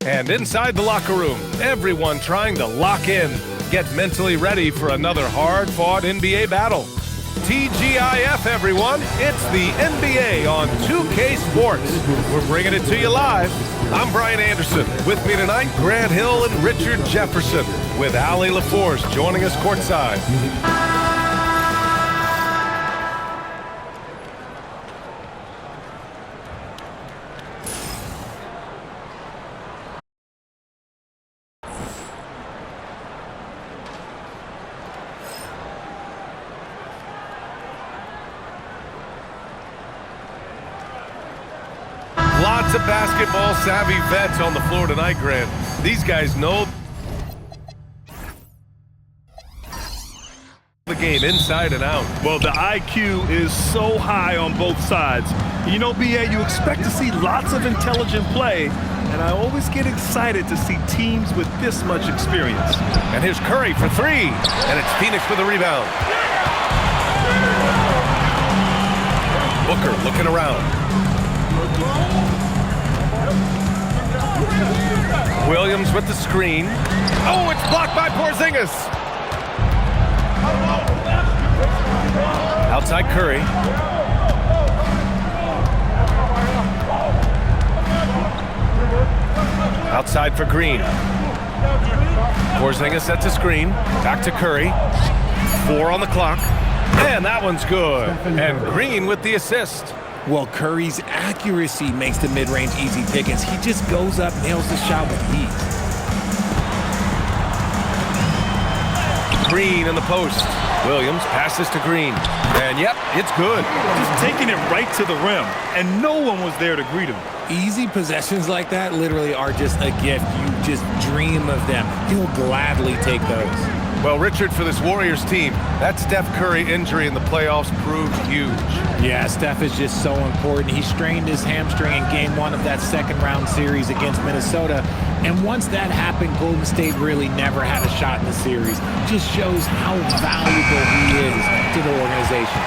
And inside the locker room, everyone trying to lock in, get mentally ready for another hard-fought NBA battle. TGIF, everyone. It's the NBA on 2K Sports. We're bringing it to you live. I'm Brian Anderson. With me tonight, Grant Hill and Richard Jefferson, with Allie LaForce joining us courtside. Lots of basketball-savvy vets on the floor tonight, Grant. These guys know the game inside and out. Well, the IQ is so high on both sides. You know, BA, you expect to see lots of intelligent play, and I always get excited to see teams with this much experience. And here's Curry for three, and it's Phoenix with a rebound. Booker looking around. Williams with the screen. Oh, it's blocked by Porzingis. Outside Curry. Outside for Green. Porzingis sets a screen. Back to Curry. 4 on the clock. And that one's good. And Green with the assist. Well, Curry's accuracy makes the mid-range easy pickings. He just goes up, nails the shot with ease. Green in the post. Williams passes to Green. And yep, it's good. Just taking it right to the rim, and no one was there to greet him. Easy possessions like that literally are just a gift. You just dream of them. He'll gladly take those. Well, Richard, for this Warriors team, that Steph Curry injury in the playoffs proved huge. Yeah, Steph is just so important. He strained his hamstring in game 1 of that second-round series against Minnesota. And once that happened, Golden State really never had a shot in the series. Just shows how valuable he is to the organization.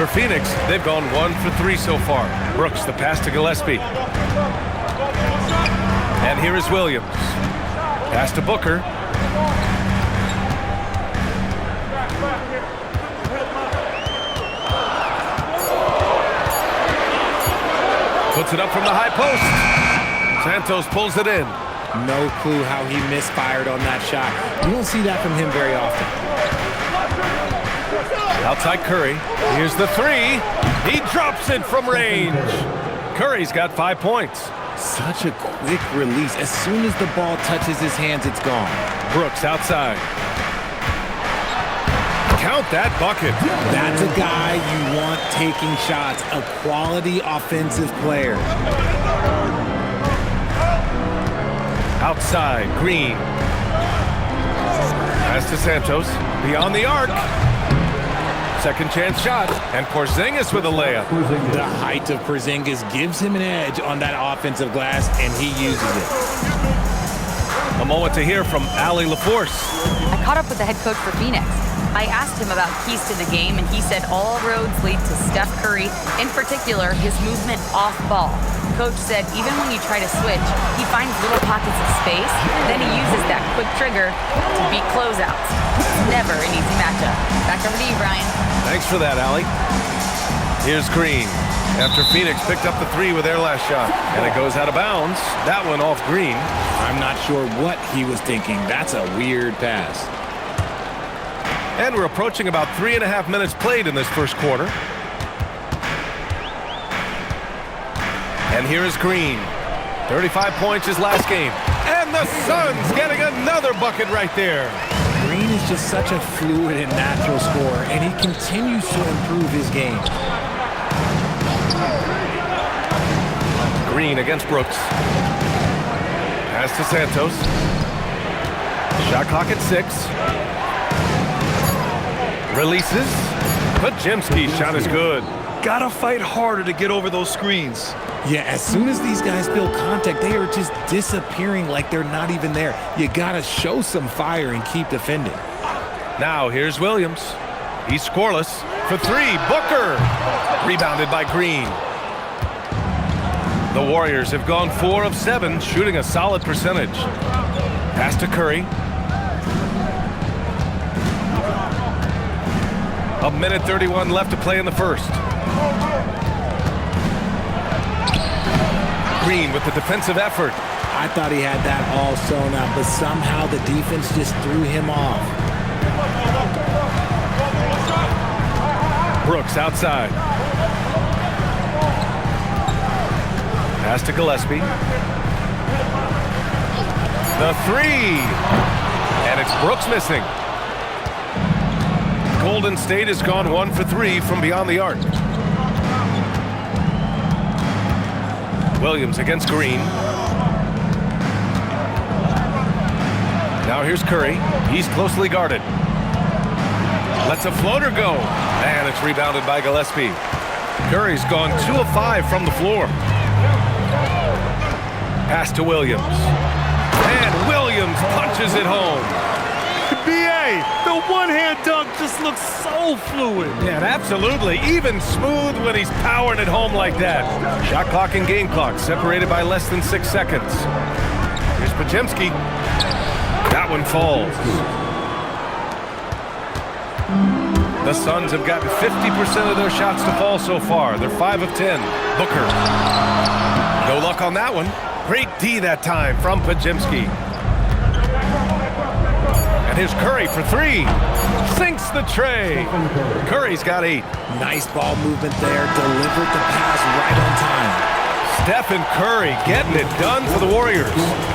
For Phoenix, they've gone 1 for 3 so far. Brooks, the pass to Gillespie. And here is Williams. Pass to Booker. Puts it up from the high post. Santos pulls it in. No clue how he misfired on that shot. You don't see that from him very often. Outside Curry. Here's the three. He drops it from range. Curry's got 5 points. Such a quick release. As soon as the ball touches his hands, it's gone. Brooks outside. Count that bucket. That's a guy you want taking shots, a quality offensive player. Outside, Green. Pass to Santos. Beyond the arc. Second chance shot. And Porzingis with a layup. The height of Porzingis gives him an edge on that offensive glass, and he uses it. A moment to hear from Allie LaForce. I caught up with the head coach for Phoenix. I asked him about keys to the game, and he said all roads lead to Steph Curry, in particular, his movement off ball. Coach said even when you try to switch, he finds little pockets of space, then he uses that quick trigger to beat closeouts. Never an easy matchup. Back over to you, Brian. Thanks for that, Allie. Here's Green. After Phoenix picked up the three with their last shot, and it goes out of bounds. That one off Green. I'm not sure what he was thinking. That's a weird pass. And we're approaching about 3.5 minutes played in this first quarter. And here is Green. 35 points his last game. And the Suns getting another bucket right there. Green is just such a fluid and natural scorer, and he continues to improve his game. Green against Brooks. Pass to Santos. Shot clock at 6. Releases. Pajemski's shot is good. Gotta fight harder to get over those screens. Yeah, as soon as these guys feel contact, they are just disappearing like they're not even there. You gotta show some fire and keep defending. Now here's Williams. He's scoreless for 3. Booker. Rebounded by Green. The Warriors have gone 4 of 7, shooting a solid percentage. Pass to Curry. A minute 31 left to play in the first. Green with the defensive effort. I thought he had that all sewn up, but somehow the defense just threw him off. Brooks outside. Pass to Gillespie. The three. And it's Brooks missing. Golden State has gone 1 for 3 from beyond the arc. Williams against Green. Now here's Curry. He's closely guarded. Lets a floater go. And it's rebounded by Gillespie. Curry's gone 2 of 5 from the floor. Pass to Williams. And Williams punches it home. B.A., the one-hand dunk just looks so fluid. Yeah, absolutely. Even smooth when he's powering it home like that. Shot clock and game clock separated by less than 6 seconds. Here's Podziemski. That one falls. The Suns have gotten 50% of their shots to fall so far. They're 5 of 10. Booker. No luck on that one. Great D that time from Podziemski. And here's Curry for 3. Sinks the tray. Curry's got 8. Nice ball movement there. Delivered the pass right on time. Stephen Curry getting it done for the Warriors.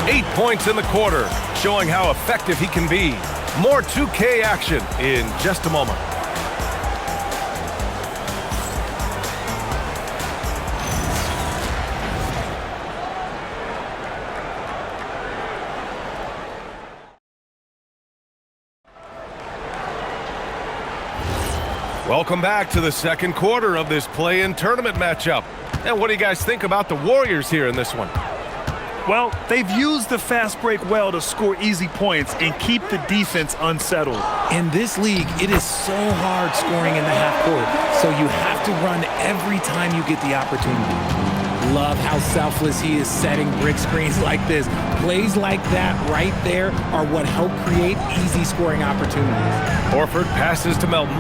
8 points in the quarter, showing how effective he can be. More 2K action in just a moment. Welcome back to the second quarter of this play-in tournament matchup. And what do you guys think about the Warriors here in this one? Well, they've used the fast break well to score easy points and keep the defense unsettled. In this league, it is so hard scoring in the half court, so you have to run every time you get the opportunity. Love how selfless he is setting brick screens like this. Plays like that right there are what help create easy scoring opportunities. Horford passes to Melton.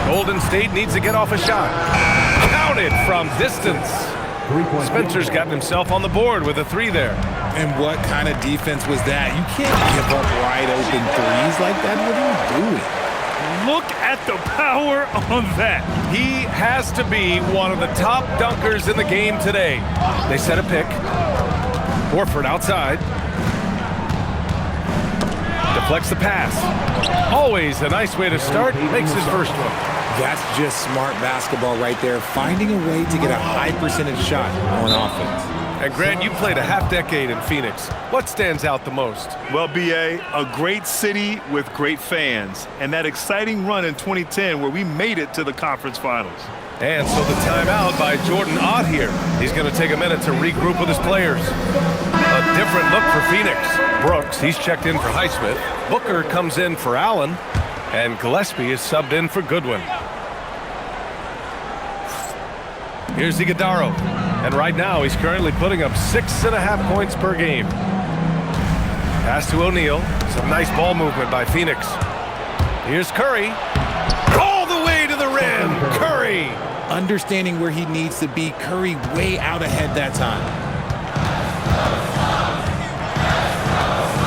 Golden State needs to get off a shot. Counted from distance. Spencer's gotten himself on the board with a 3 there. And what kind of defense was that? You can't give up wide open threes like that. What are you doing? Look at the power on that. He has to be one of the top dunkers in the game today. They set a pick. Horford outside. Deflects the pass. Always a nice way to start. Makes his first one. That's just smart basketball right there, finding a way to get a high percentage shot on offense. And Grant, you played a half-decade in Phoenix. What stands out the most? Well, B.A., a great city with great fans, and that exciting run in 2010 where we made it to the conference finals. And so the timeout by Jordan Ott here. He's going to take a minute to regroup with his players. A different look for Phoenix. Brooks, he's checked in for Highsmith. Booker comes in for Allen. And Gillespie is subbed in for Goodwin. Here's Iguodala. And right now, he's currently putting up 6.5 points per game. Pass to O'Neal. Some nice ball movement by Phoenix. Here's Curry. All the way to the rim. Curry. Understanding where he needs to be. Curry way out ahead that time.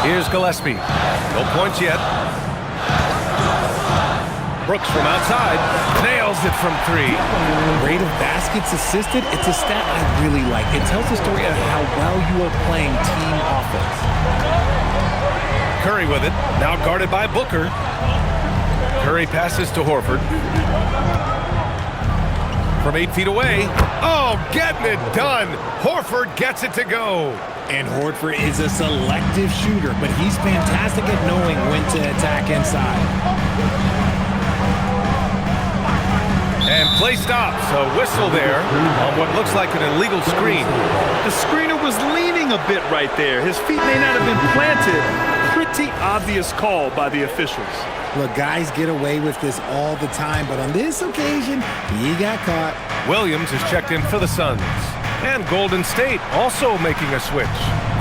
Here's Gillespie. No points yet. Brooks from outside, nails it from 3. Rate of baskets assisted, it's a stat I really like. It tells the story of how well you are playing team offense. Curry with it, now guarded by Booker. Curry passes to Horford. From 8 feet away, oh, getting it done. Horford gets it to go. And Horford is a selective shooter, but he's fantastic at knowing when to attack inside. And play stops. A whistle there on what looks like an illegal screen. The screener was leaning a bit right there. His feet may not have been planted pretty obvious call by the officials. Look, guys get away with this all the time, but on this occasion, he got caught. Williams is checked in for the Suns. And Golden State also making a switch.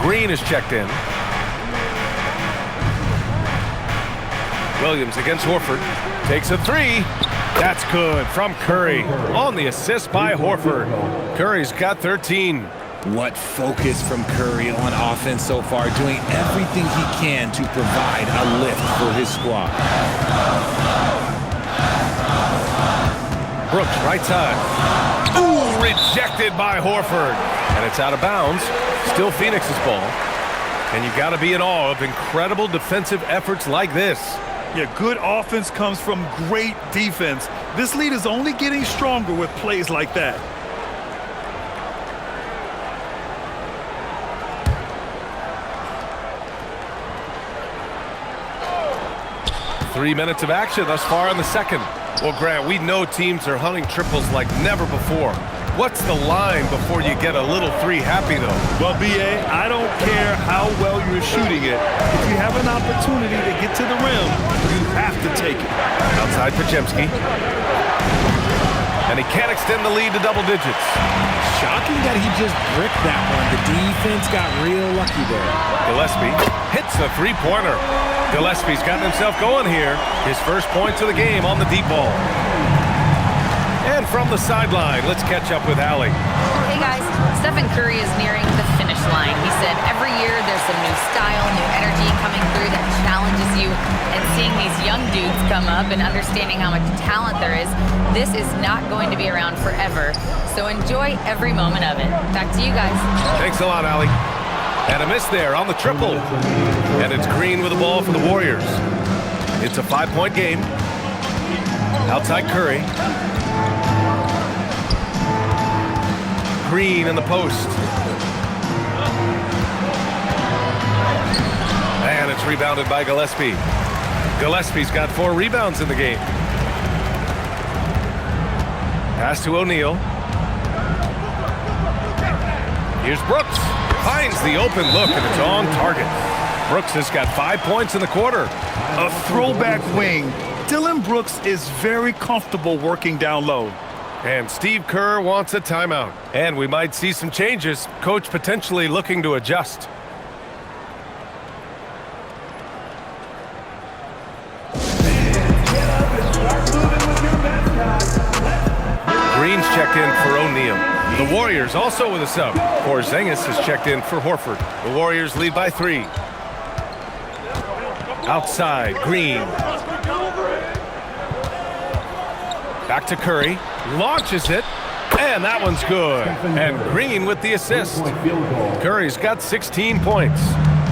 Green is checked in. Williams against Horford. Takes a three. That's good from Curry on the assist by Horford. Curry's got 13. What focus from Curry on offense so far, doing everything he can to provide a lift for his squad. Brooks, right side. Ooh, rejected by Horford. And it's out of bounds. Still Phoenix's ball. And you've got to be in awe of incredible defensive efforts like this. Yeah, good offense comes from great defense. This lead is only getting stronger with plays like that. Three minutes of action thus far in the second. Well, Grant, we know teams are hunting triples like never before. What's the line before you get a little three happy, though? Well, B.A., I don't care how well you're shooting it. If you have an opportunity to get to the rim, you have to take it. Outside Podziemski. And he can't extend the lead to double digits. Shocking that he just bricked that one. The defense got real lucky there. Gillespie hits the three-pointer. Gillespie's gotten himself going here. His first points of the game on the deep ball. And from the sideline, let's catch up with Allie. Hey guys, Stephen Curry is nearing the finish line. He said every year there's some new style, new energy coming through that challenges you. And seeing these young dudes come up and understanding how much talent there is, this is not going to be around forever. So enjoy every moment of it. Back to you guys. Thanks a lot, Allie. And a miss there on the triple. And it's Green with the ball for the Warriors. It's a 5-point game. Outside Curry. Green in the post. And it's rebounded by Gillespie. Gillespie's got 4 rebounds in the game. Pass to O'Neal. Here's Brooks. Finds the open look, and it's on target. Brooks has got 5 points in the quarter. A throwback wing. Dylan Brooks is very comfortable working down low. And Steve Kerr wants a timeout. And we might see some changes. Coach potentially looking to adjust. Green's checked in for O'Neal. The Warriors also with a sub. Porzingis is checked in for Horford. The Warriors lead by 3. Outside, Green. Back to Curry. Launches it. And that one's good. And Green with the assist. Curry's got 16 points.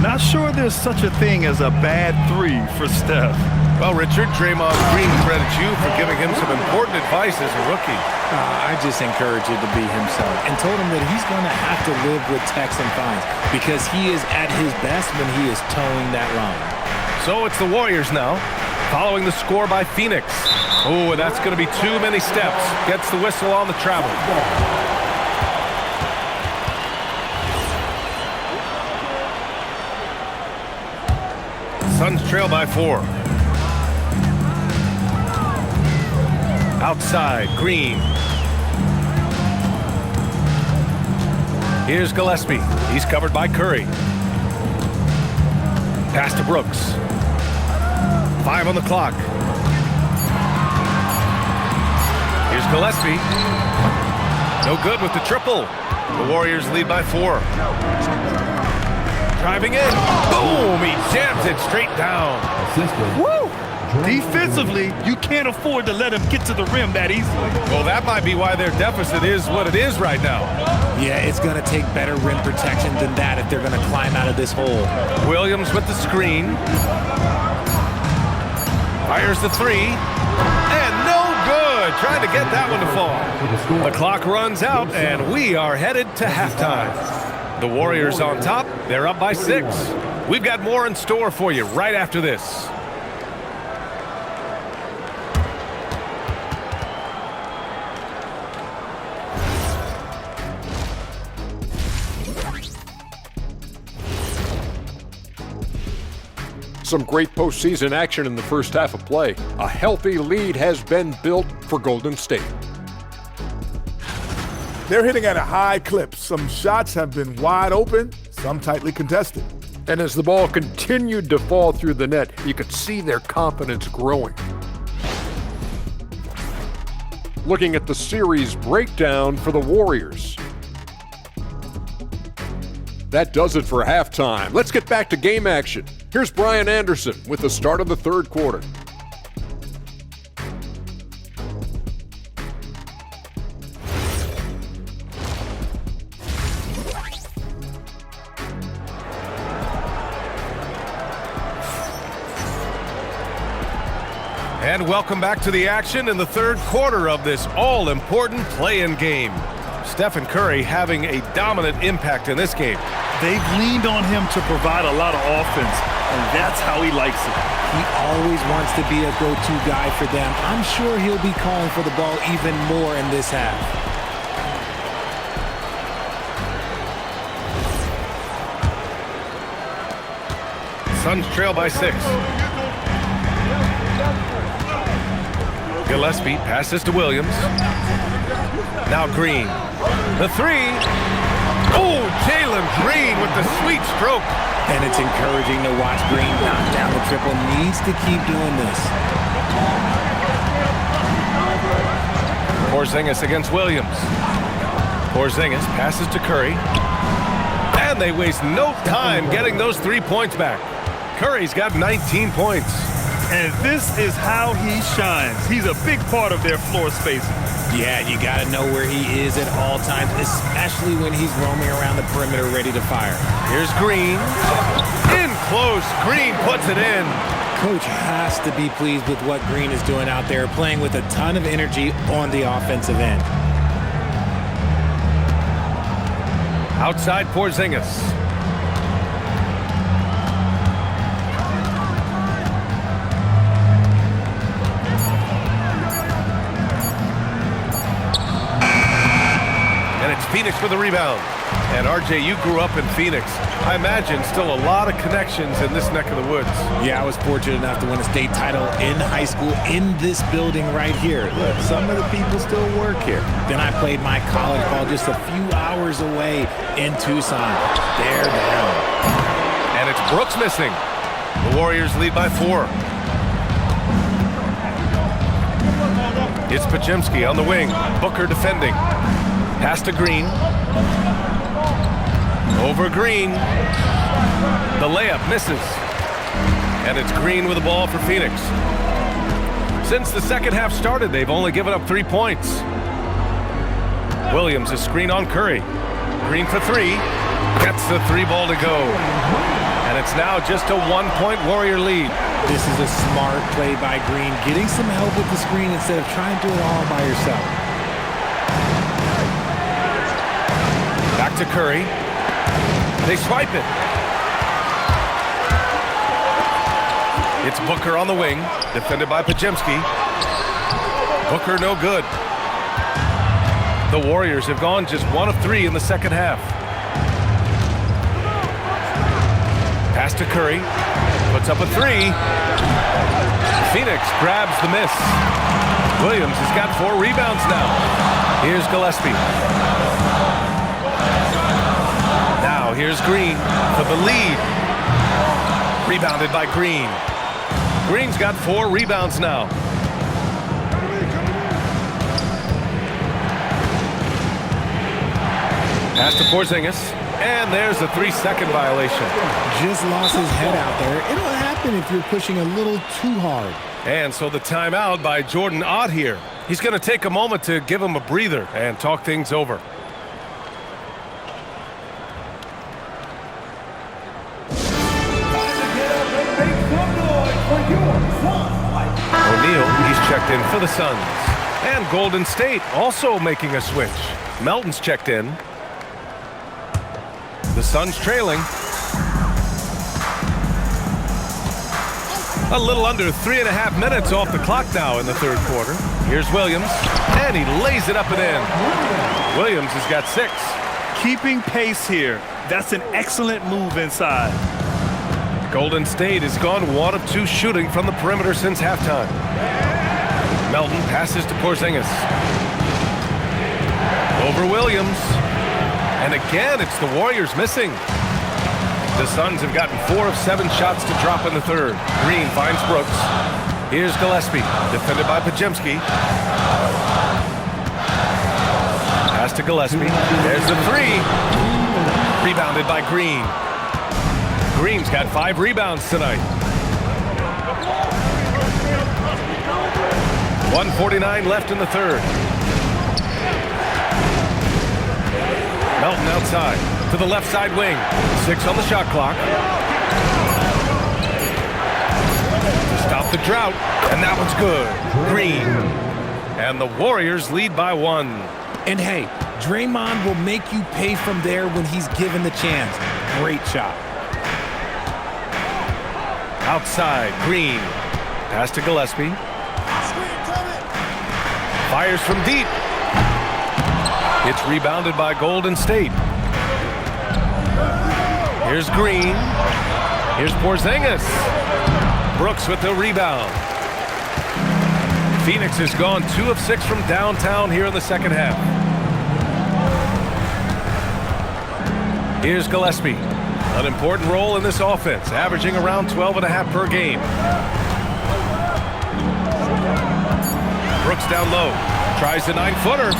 Not sure there's such a thing as a bad 3 for Steph. Well, Richard, Draymond Green credits you for giving him some important advice as a rookie. I just encouraged him to be himself and told him that he's going to have to live with texts and fines because he is at his best when he is towing that line. So it's the Warriors now, following the score by Phoenix. Oh, and that's going to be too many steps. Gets the whistle on the travel. Suns trail by 4. Outside, Green. Here's Gillespie. He's covered by Curry. Pass to Brooks. 5 on the clock. Here's Gillespie. No good with the triple. The Warriors lead by 4. Driving in. Boom! He jams it straight down. Woo! Defensively, you can't afford to let him get to the rim that easily. Well, that might be why their deficit is what it is right now. Yeah, it's going to take better rim protection than that if they're going to climb out of this hole. Williams with the screen. Fires the 3. And no good. Trying to get that one to fall. The clock runs out, and we are headed to halftime. The Warriors on top. They're up by 6. We've got more in store for you right after this. Some great postseason action in the first half of play. A healthy lead has been built for Golden State. They're hitting at a high clip. Some shots have been wide open, some tightly contested. And as the ball continued to fall through the net, you could see their confidence growing. Looking at the series breakdown for the Warriors. That does it for halftime. Let's get back to game action. Here's Brian Anderson with the start of the third quarter. And welcome back to the action in the third quarter of this all-important play-in game. Stephen Curry having a dominant impact in this game. They've leaned on him to provide a lot of offense, and that's how he likes it. He always wants to be a go-to guy for them. I'm sure he'll be calling for the ball even more in this half. Suns trail by 6. Gillespie passes to Williams. Now Green. The three. Oh, Jalen Green with the sweet stroke. And it's encouraging to watch Green knock down the triple. Needs to keep doing this. Porzingis against Williams. Porzingis passes to Curry. And they waste no time getting those 3 points back. Curry's got 19 points. And this is how he shines. He's a big part of their floor spacing. Yeah, you got to know where he is at all times, especially when he's roaming around the perimeter ready to fire. Here's Green. In close. Green puts it in. Coach has to be pleased with what Green is doing out there, playing with a ton of energy on the offensive end. Outside Porzingis. Phoenix for the rebound. And RJ, you grew up in Phoenix. I imagine still a lot of connections in this neck of the woods. Yeah, I was fortunate enough to win a state title in high school in this building right here. Look, some of the people still work here. Then I played my college ball just a few hours away in Tucson. They're down. And it's Brooks missing. The Warriors lead by 4. It's Podziemski on the wing. Booker defending. Pass to Green. Over Green. The layup misses. And it's Green with the ball for Phoenix. Since the second half started, they've only given up 3 points. Williams, a screen on Curry. Green for 3. Gets the 3 ball to go. And it's now just a 1-point Warrior lead. This is a smart play by Green, getting some help with the screen instead of trying to do it all by yourself. Back to Curry. They swipe it. It's Booker on the wing, defended by Podziemski. Booker no good. The Warriors have gone just 1 of 3 in the second half. Pass to Curry. Puts up a 3. Phoenix grabs the miss. Williams has got 4 rebounds now. Here's Gillespie. Now here's Green for the lead. Rebounded by Green. Green's got 4 rebounds now. Pass to Porzingis. And there's a 3-second violation. Just lost his head out there. It'll happen if you're pushing a little too hard. And so the timeout by Jordan Ott here. He's going to take a moment to give him a breather and talk things over. O'Neal, he's checked in for the Suns. And Golden State also making a switch. Melton's checked in. The Suns trailing. A little under 3.5 minutes off the clock now in the third quarter. Here's Williams, and he lays it up and in. Williams has got 6. Keeping pace here. That's an excellent move inside. Golden State has gone 1 of 2 shooting from the perimeter since halftime. Melton passes to Porzingis. Over Williams. And again, it's the Warriors missing. The Suns have gotten 4 of 7 shots to drop in the third. Green finds Brooks. Here's Gillespie, defended by Pajemski. Pass to Gillespie. There's the 3. Rebounded by Green. Green's got 5 rebounds tonight. 1:49 left in the third. Melton outside to the left side wing. 6 on the shot clock. To stop the drought, and that one's good. Green. And the Warriors lead by 1. And hey, Draymond will make you pay from there when he's given the chance. Great shot. Outside, Green. Pass to Gillespie. Fires from deep. It's rebounded by Golden State. Here's Green. Here's Porzingis. Brooks with the rebound. Phoenix has gone 2 of 6 from downtown here in the second half. Here's Gillespie. An important role in this offense, averaging around 12.5 per game. Brooks down low. Tries the 9-footer.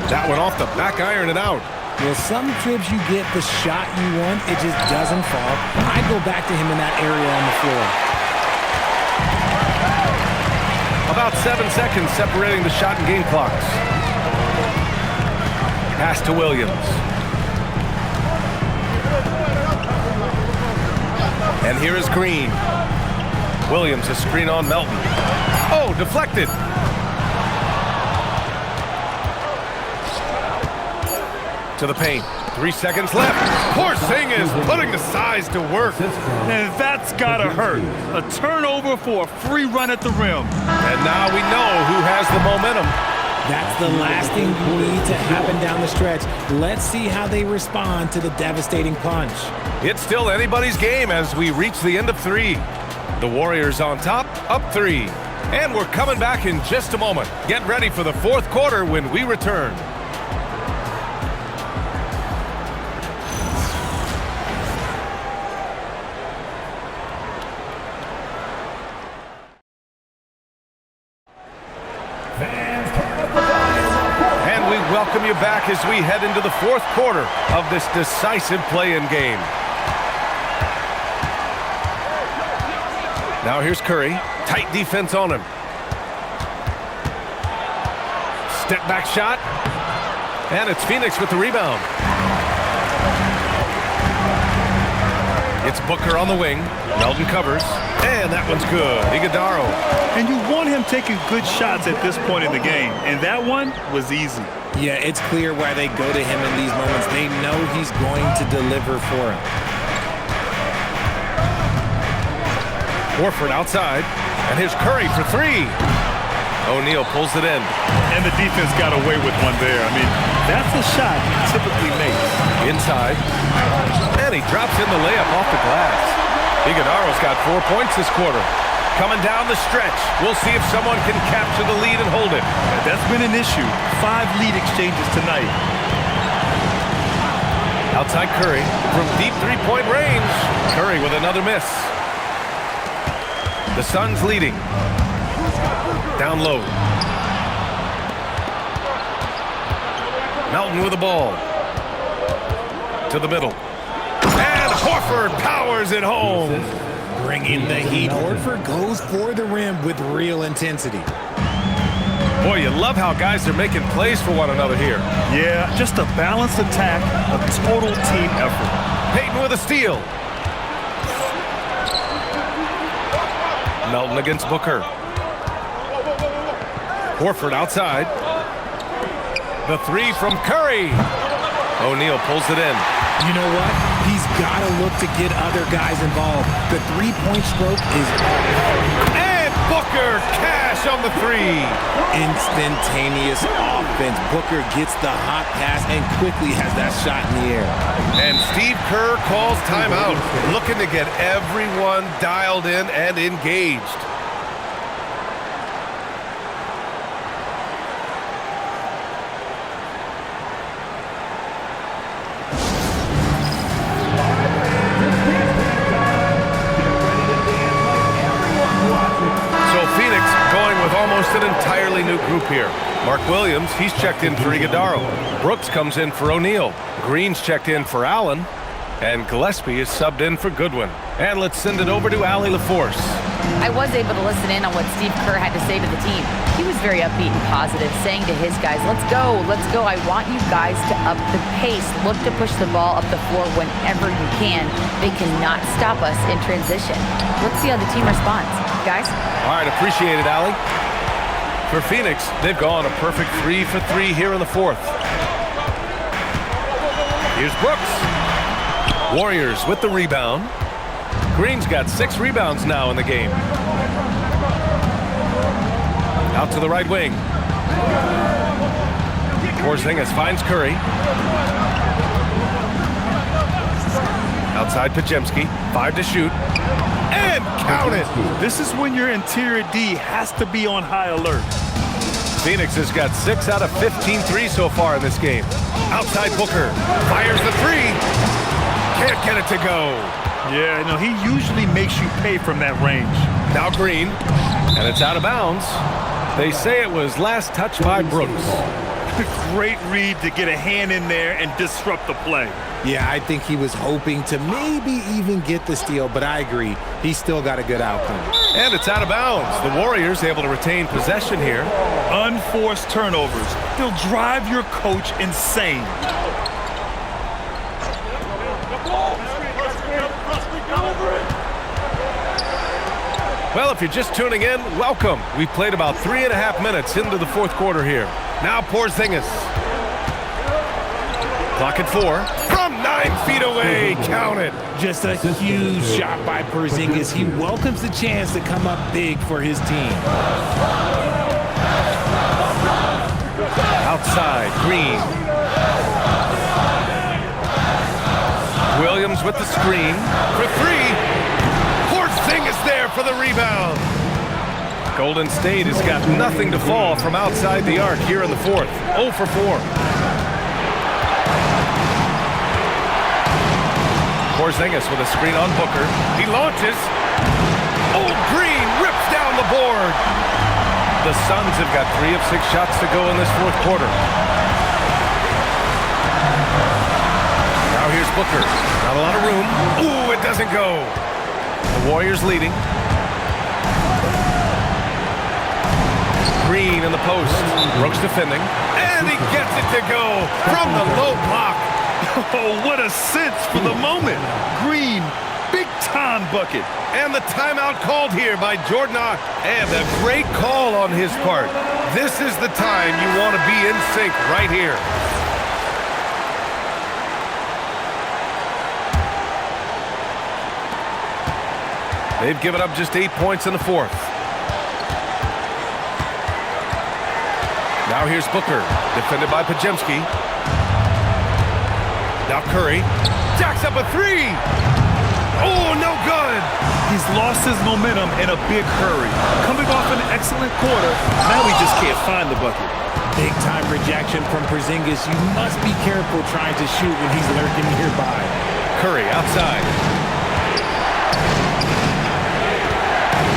That one off the back iron and out. Well, some trips you get the shot you want, it just doesn't fall. I go back to him in that area on the floor. About 7 seconds separating the shot and game clocks. Pass to Williams. And here is Green. Williams, a screen on Melton. Oh, deflected. To the paint. 3 seconds left. Porzingis putting the size to work. And that's gotta hurt. A turnover for a free run at the rim. And now we know who has the momentum. That's the last thing you need to happen down the stretch. Let's see how they respond to the devastating punch. It's still anybody's game as we reach the end of 3. The Warriors on top, up 3. And we're coming back in just a moment. Get ready for the 4th quarter when we return. And we welcome you back as we head into the 4th quarter of this decisive play-in game. Now here's Curry. Tight defense on him. Step back shot. And it's Phoenix with the rebound. It's Booker on the wing. Melton covers. And that one's good. Iguodala. And you want him taking good shots at this point in the game. And that one was easy. Yeah, it's clear why they go to him in these moments. They know he's going to deliver for him. Horford outside. And here's Curry for 3. O'Neal pulls it in. And the defense got away with one there. I mean, that's a shot he typically makes. Inside. And he drops in the layup off the glass. Iguodala's got 4 points this quarter. Coming down the stretch. We'll see if someone can capture the lead and hold it. That's been an issue. 5 lead exchanges tonight. Outside Curry from deep 3-point range. Curry with another miss. The Suns leading. Down low. Melton with the ball. To the middle. And Horford powers it home. Bringing the heat. Horford goes for the rim with real intensity. Boy, you love how guys are making plays for one another here. Yeah, just a balanced attack, a total team effort. Payton with a steal. Melton against Booker. Horford outside. The 3 from Curry. O'Neal pulls it in. You know what? He's got to look to get other guys involved. The 3-point stroke is... And Booker, cash on the three. Instantaneous offense. Booker gets the hot pass and quickly has that shot in the air. And Steve Kerr calls timeout, looking to get everyone dialed in and engaged. An entirely new group here. Mark Williams, he's checked in for Iguodaro. Brooks comes in for O'Neal. Green's checked in for Allen. And Gillespie is subbed in for Goodwin. And let's send it over to Allie LaForce. I was able to listen in on what Steve Kerr had to say to the team. He was very upbeat and positive, saying to his guys, let's go. I want you guys to up the pace. Look to push the ball up the floor whenever you can. They cannot stop us in transition. Let's see how the team responds. Guys? All right, appreciate it, Allie. For Phoenix, they've gone a perfect 3 for 3 here in the fourth. Here's Brooks. Warriors with the rebound. Green's got 6 rebounds now in the game. Out to the right wing. Porzingis finds Curry. Outside Pajemski. 5 to shoot. And count it! This is when your interior D has to be on high alert. Phoenix has got 6 out of 15 threes so far in this game. Outside Booker. Fires the three. Can't get it to go. Yeah, no, he usually makes you pay from that range. Now Green. And it's out of bounds. They say it was last touched by Brooks. Great read to get a hand in there and disrupt the play. Yeah, I think he was hoping to maybe even get the steal, but I agree. He's still got a good outcome. And it's out of bounds. The Warriors able to retain possession here. Unforced turnovers. They'll drive your coach insane. Well, if you're just tuning in, welcome. We've played about 3.5 minutes into the fourth quarter here. Now Porzingis. Clock at 4. From 9 feet away. Count it. Just a huge shot by Porzingis. He welcomes the chance to come up big for his team. Outside, Green. Williams with the screen for 3. Porzingis there for the rebound. Golden State has got nothing to fall from outside the arc here in the fourth. 0 for 4. Porzingis with a screen on Booker. He launches. Old Green rips down the board. The Suns have got 3 of 6 shots to go in this fourth quarter. Now here's Booker. Not a lot of room. Ooh, it doesn't go. The Warriors leading. Green in the post. Brooks defending. And he gets it to go from the low block. Oh, what a sense for the moment. Green, big-time bucket. And the timeout called here by Jordan Ott. And a great call on his part. This is the time you want to be in sync right here. They've given up just 8 points in the fourth. Now here's Booker, defended by Pajemski. Now Curry jacks up a 3. Oh, no good. He's lost his momentum in a big hurry. Coming off an excellent quarter, now he just can't find the bucket. Big-time rejection from Porzingis. You must be careful trying to shoot when he's lurking nearby. Curry outside.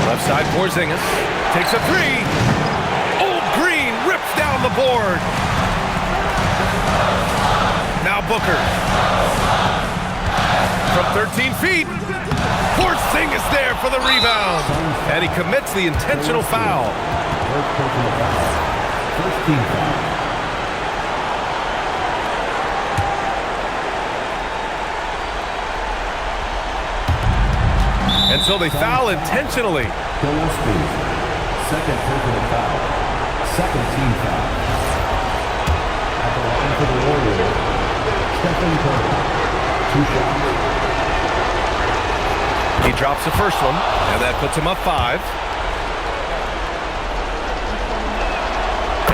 Left side, Porzingis takes a 3. Old Green rips down the board. Now Booker. From 13 feet. Porzingis there for the rebound. And he commits the intentional foul. First team foul. And so they foul intentionally. Gillespie, second personal foul. Second team foul. At the line for the Warriors, Stephen Curry. 2 shots. He drops the first one, and that puts him up 5.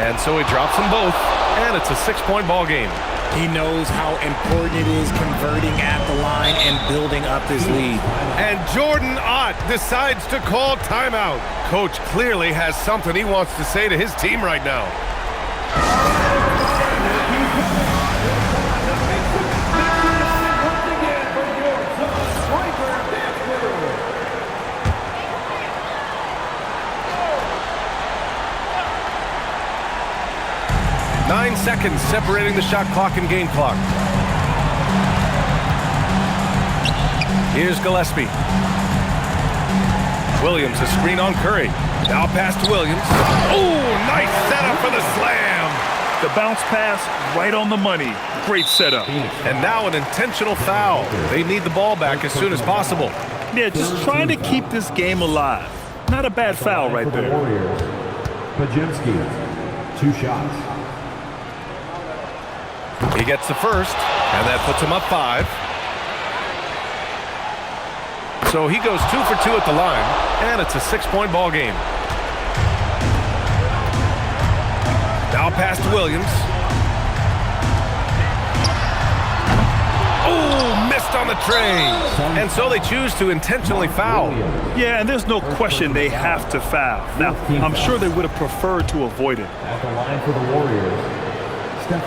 And so he drops them both, and it's a 6-point ball game. He knows how important it is converting at the line and building up this lead. And Jordan Ott decides to call timeout. Coach clearly has something he wants to say to his team right now. Nine seconds separating the shot clock and game clock. Here's Gillespie. Williams, a screen on Curry. Now pass to Williams. Oh, nice setup for the slam. The bounce pass right on the money. Great setup. And now an intentional foul. They need the ball back as soon as possible. Yeah, just trying to keep this game alive. Not a bad foul right there. Warriors, Pajemski, 2 shots. He gets the first, and that puts him up 5. So he goes 2 for 2 at the line, and it's a 6-point ball game. Now pass to Williams. Oh, missed on the tray. And so they choose to intentionally foul. Yeah, and there's no question they have to foul. Now, I'm sure they would have preferred to avoid it. At the line for the Warriors,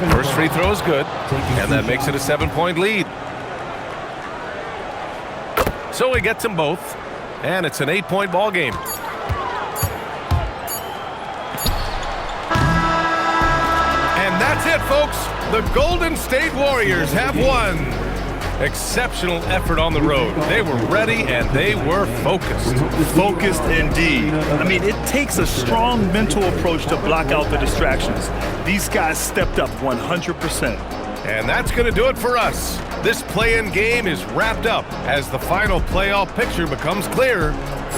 First free throw is good, and that makes it a 7-point lead. So he gets them both, and it's an 8-point ball game. And that's it, folks. The Golden State Warriors have won. Exceptional effort on the road. They were ready and they were focused. Focused indeed. I mean, it takes a strong mental approach to block out the distractions. These guys stepped up 100%. And that's going to do it for us. This play-in game is wrapped up as the final playoff picture becomes clear.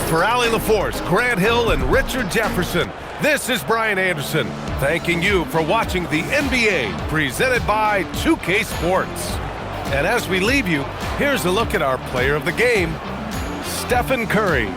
For Allie LaForce, Grant Hill, and Richard Jefferson, this is Brian Anderson, thanking you for watching the NBA presented by 2K Sports. And as we leave you, here's a look at our player of the game, Stephen Curry.